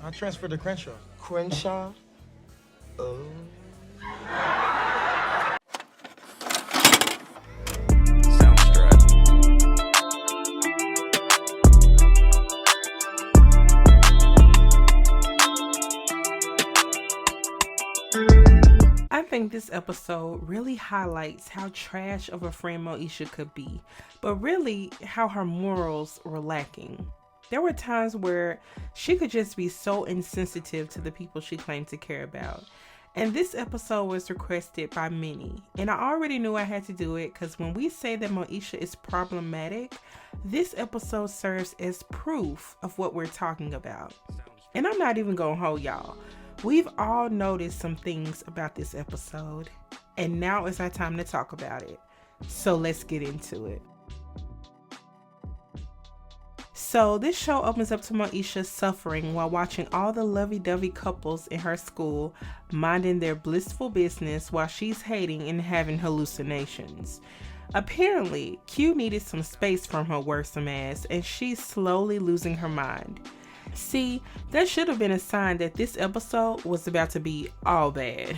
I transferred to Crenshaw. Crenshaw? Oh. I think this episode really highlights how trash of a friend Moesha could be, but really how her morals were lacking. There were times where she could just be so insensitive to the people she claimed to care about. And this episode was requested by many. And I already knew I had to do it because when we say that Moesha is problematic, this episode serves as proof of what we're talking about. And I'm not even gonna hold y'all. We've all noticed some things about this episode, and now it's our time to talk about it. So let's get into it. So this show opens up to Moesha suffering while watching all the lovey-dovey couples in her school minding their blissful business while she's hating and having hallucinations. Apparently, Q needed some space from her worrisome ass, and she's slowly losing her mind. See, that should have been a sign that this episode was about to be all bad.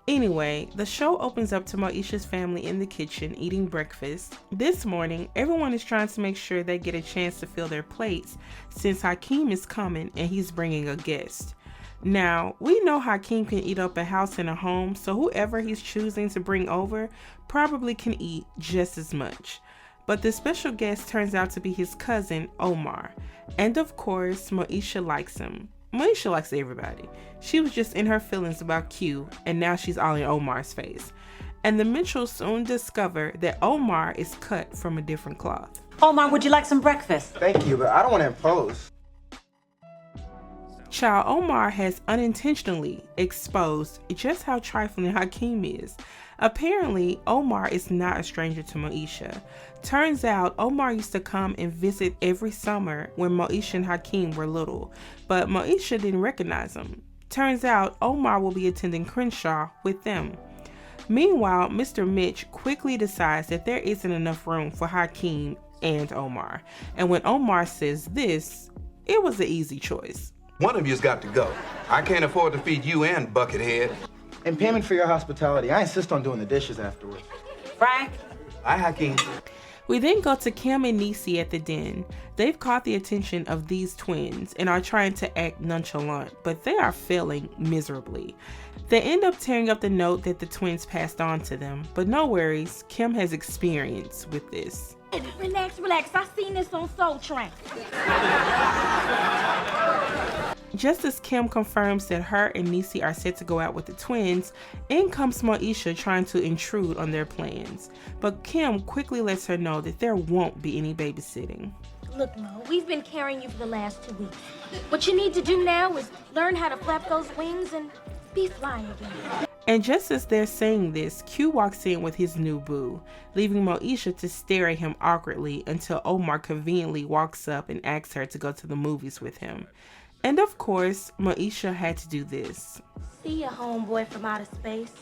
Anyway, the show opens up to Moesha's family in the kitchen eating breakfast. This morning, everyone is trying to make sure they get a chance to fill their plates since Hakeem is coming and he's bringing a guest. Now, we know Hakeem can eat up a house and a home, so whoever he's choosing to bring over probably can eat just as much. But the special guest turns out to be his cousin, Omar. And of course, Moesha likes him. Moesha likes everybody. She was just in her feelings about Q, and now she's all in Omar's face. And the Mitchells soon discover that Omar is cut from a different cloth. Omar, would you like some breakfast? Thank you, but I don't want to impose. Child, Omar has unintentionally exposed just how trifling Hakeem is. Apparently, Omar is not a stranger to Moesha. Turns out, Omar used to come and visit every summer when Moesha and Hakeem were little, but Moesha didn't recognize him. Turns out, Omar will be attending Crenshaw with them. Meanwhile, Mr. Mitch quickly decides that there isn't enough room for Hakeem and Omar. And when Omar says this, it was an easy choice. One of you's got to go. I can't afford to feed you and Buckethead. In payment for your hospitality, I insist on doing the dishes afterwards. Frank? Hi, Hakeem. We then go to Kim and Niecy at the den. They've caught the attention of these twins and are trying to act nonchalant, but they are failing miserably. They end up tearing up the note that the twins passed on to them, but no worries, Kim has experience with this. Relax. I seen this on Soul Train. Just as Kim confirms that her and Niecy are set to go out with the twins, in comes Moesha trying to intrude on their plans. But Kim quickly lets her know that there won't be any babysitting. Look, Mo, we've been carrying you for the last 2 weeks. What you need to do now is learn how to flap those wings and be flying again. And just as they're saying this, Q walks in with his new boo, leaving Moesha to stare at him awkwardly until Omar conveniently walks up and asks her to go to the movies with him. And of course, Moesha had to do this. See ya, homeboy from outer space.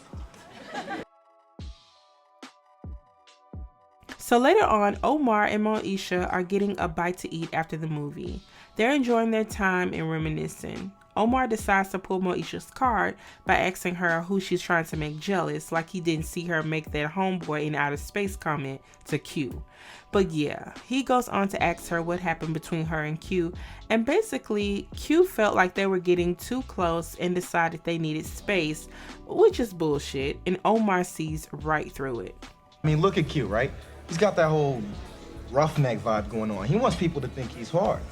So later on, Omar and Moesha are getting a bite to eat after the movie. They're enjoying their time and reminiscing. Omar decides to pull Moesha's card by asking her who she's trying to make jealous, like he didn't see her make that homeboy in outer space comment to Q. But yeah, he goes on to ask her what happened between her and Q, and basically Q felt like they were getting too close and decided they needed space, which is bullshit, and Omar sees right through it. I mean, look at Q, right? He's got that whole roughneck vibe going on. He wants people to think he's hard.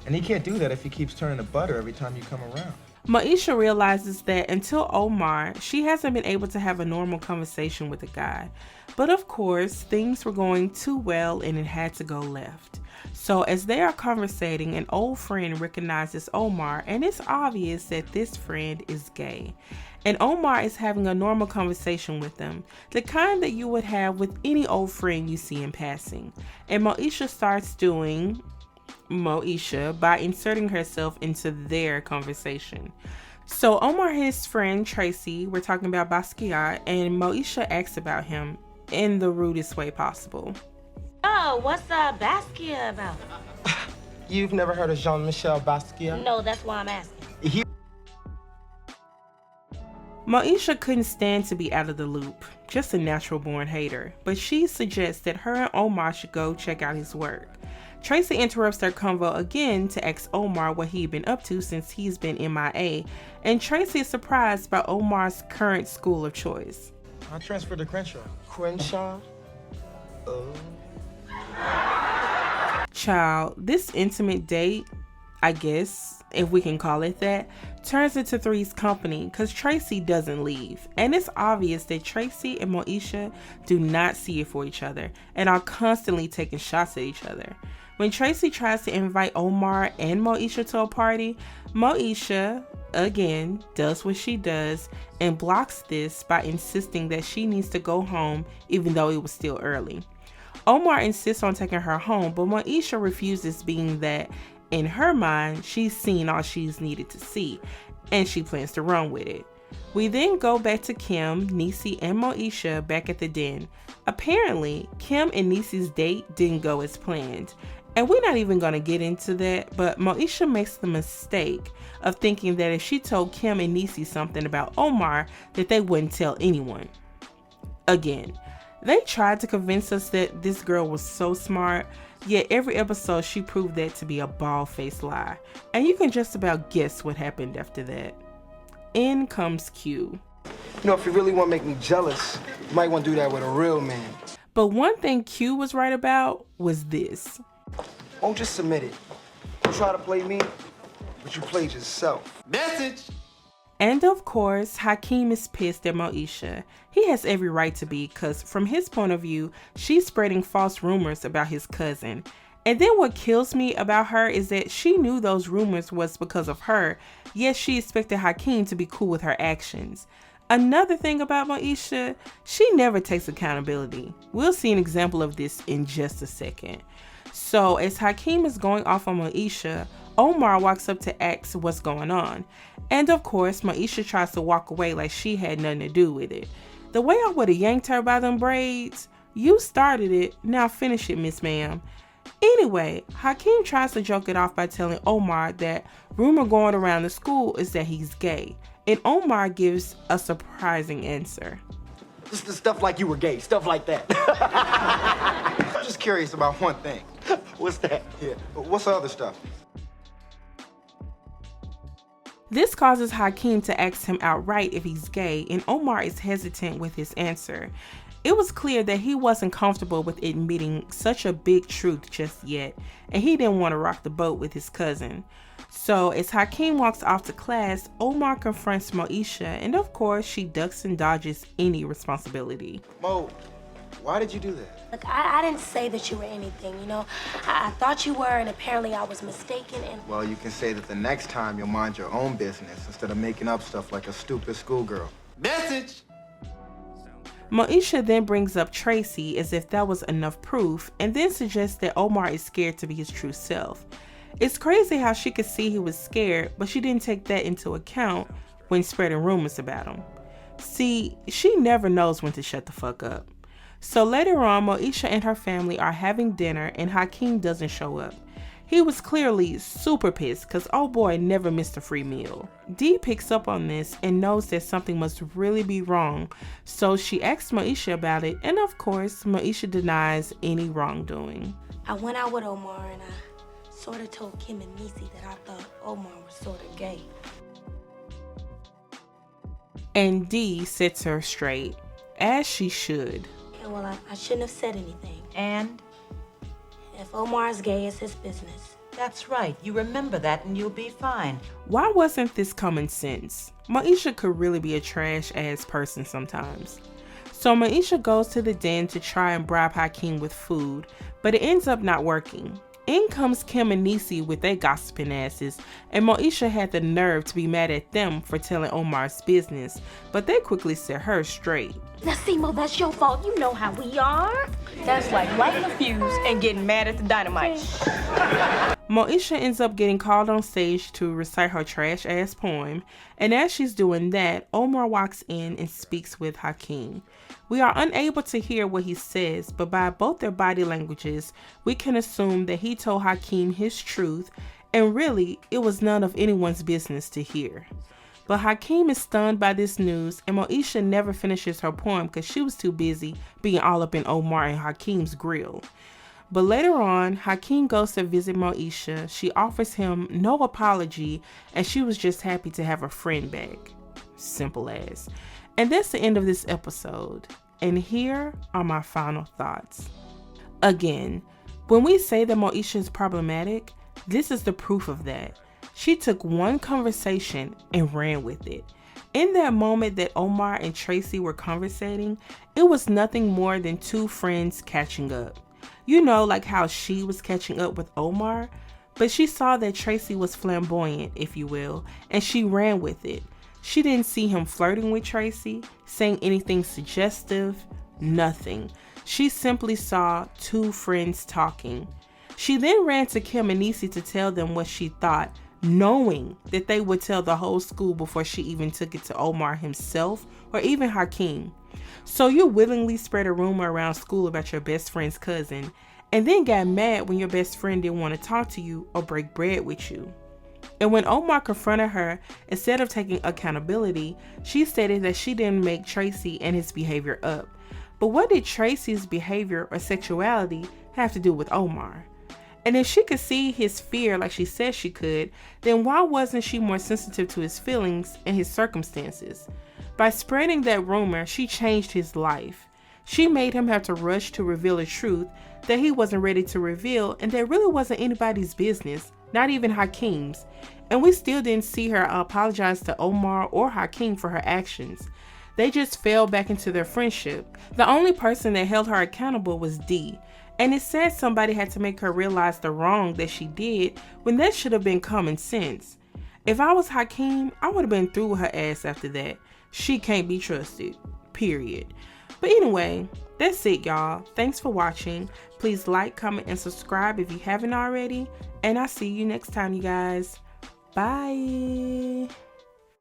And he can't do that if he keeps turning to butter every time you come around. Moesha realizes that until Omar, she hasn't been able to have a normal conversation with a guy. But of course, things were going too well and it had to go left. So as they are conversating, an old friend recognizes Omar, and it's obvious that this friend is gay. And Omar is having a normal conversation with them, the kind that you would have with any old friend you see in passing. And Moesha starts doing Moesha by inserting herself into their conversation. So Omar and his friend Tracy were talking about Basquiat, and Moesha asks about him in the rudest way possible. Oh, what's Basquiat about? You've never heard of Jean-Michel Basquiat? No, that's why I'm asking. Moesha couldn't stand to be out of the loop, just a natural born hater, but she suggests that her and Omar should go check out his work. Tracy interrupts their convo again to ask Omar what he'd been up to since he's been MIA, and Tracy is surprised by Omar's current school of choice. I transferred to Crenshaw. Crenshaw? Child, this intimate date, I guess, if we can call it that, turns into Three's company because Tracy doesn't leave. And it's obvious that Tracy and Moesha do not see it for each other and are constantly taking shots at each other. When Tracy tries to invite Omar and Moesha to a party, Moesha, again, does what she does and blocks this by insisting that she needs to go home even though it was still early. Omar insists on taking her home, but Moesha refuses, being that in her mind, she's seen all she's needed to see, and she plans to run with it. We then go back to Kim, Niecy, and Moesha back at the den. Apparently, Kim and Niecy's date didn't go as planned, and we're not even going to get into that, but Moesha makes the mistake of thinking that if she told Kim and Niecy something about Omar, that they wouldn't tell anyone. Again, they tried to convince us that this girl was so smart, yet every episode she proved that to be a bald-faced lie. And you can just about guess what happened after that. In comes Q. You know, if you really want to make me jealous, you might want to do that with a real man. But one thing Q was right about was this. Don't just submit it. Don't try to play me, but you played yourself. Message! And of course, Hakeem is pissed at Moesha. He has every right to be, because from his point of view, she's spreading false rumors about his cousin. And then what kills me about her is that she knew those rumors was because of her, yet she expected Hakeem to be cool with her actions. Another thing about Moesha, she never takes accountability. We'll see an example of this in just a second. So as Hakeem is going off on Moesha, Omar walks up to ask what's going on. And of course, Moesha tries to walk away like she had nothing to do with it. The way I would have yanked her by them braids, you started it, now finish it, Miss Ma'am. Anyway, Hakeem tries to joke it off by telling Omar that rumor going around the school is that he's gay. And Omar gives a surprising answer. Just the stuff like you were gay, stuff like that. I'm just curious about one thing. What's that? Yeah, what's the other stuff? This causes Hakeem to ask him outright if he's gay, and Omar is hesitant with his answer. It was clear that he wasn't comfortable with admitting such a big truth just yet, and he didn't want to rock the boat with his cousin. So as Hakeem walks off to class, Omar confronts Moesha, and of course she ducks and dodges any responsibility. Mo, why did you do that? Look, I didn't say that you were anything, you know? I thought you were, and apparently I was mistaken, and... Well, you can say that the next time you'll mind your own business instead of making up stuff like a stupid schoolgirl. Message! Moesha then brings up Tracy as if that was enough proof, and then suggests that Omar is scared to be his true self. It's crazy how she could see he was scared, but she didn't take that into account when spreading rumors about him. See, she never knows when to shut the fuck up. So later on, Moesha and her family are having dinner and Hakeem doesn't show up. He was clearly super pissed because oh boy never missed a free meal. Dee picks up on this and knows that something must really be wrong, so she asks Moesha about it, and of course, Moesha denies any wrongdoing. I went out with Omar, and I sort of told Kim and Niecy that I thought Omar was sort of gay. And Dee sets her straight, as she should. Yeah, well, I shouldn't have said anything. And? If Omar's gay, it's his business. That's right. You remember that and you'll be fine. Why wasn't this common sense? Moesha could really be a trash-ass person sometimes. So Moesha goes to the den to try and bribe Hakeem with food, but it ends up not working. In comes Kim and Niecy with their gossiping asses, and Moesha had the nerve to be mad at them for telling Omar's business, but they quickly set her straight. Now, see, Mo, that's your fault. You know how we are. That's like lighting a fuse and getting mad at the dynamite. Moesha ends up getting called on stage to recite her trash-ass poem, and as she's doing that, Omar walks in and speaks with Hakeem. We are unable to hear what he says, but by both their body languages, we can assume that he told Hakeem his truth, and really, it was none of anyone's business to hear. But Hakeem is stunned by this news, and Moesha never finishes her poem because she was too busy being all up in Omar and Hakeem's grill. But later on, Hakeem goes to visit Moesha. She offers him no apology, and she was just happy to have a friend back. Simple as. And that's the end of this episode. And here are my final thoughts. Again, when we say that Moesha is problematic, this is the proof of that. She took one conversation and ran with it. In that moment that Omar and Tracy were conversating, it was nothing more than two friends catching up. You know, like how she was catching up with Omar, but she saw that Tracy was flamboyant, if you will, and she ran with it. She didn't see him flirting with Tracy, saying anything suggestive, nothing. She simply saw two friends talking. She then ran to Kim and Niecy to tell them what she thought, knowing that they would tell the whole school before she even took it to Omar himself or even Hakeem. So you willingly spread a rumor around school about your best friend's cousin and then got mad when your best friend didn't want to talk to you or break bread with you. And when Omar confronted her, instead of taking accountability, she stated that she didn't make Tracy and his behavior up. But what did Tracy's behavior or sexuality have to do with Omar? And if she could see his fear like she said she could, then why wasn't she more sensitive to his feelings and his circumstances? By spreading that rumor, she changed his life. She made him have to rush to reveal a truth that he wasn't ready to reveal and that really wasn't anybody's business, not even Hakeem's. And we still didn't see her apologize to Omar or Hakeem for her actions. They just fell back into their friendship. The only person that held her accountable was Dee. And it said somebody had to make her realize the wrong that she did when that should have been common sense. If I was Hakeem, I would have been through with her ass after that. She can't be trusted. Period. But anyway, that's it, y'all. Thanks for watching. Please like, comment, and subscribe if you haven't already. And I'll see you next time, you guys. Bye.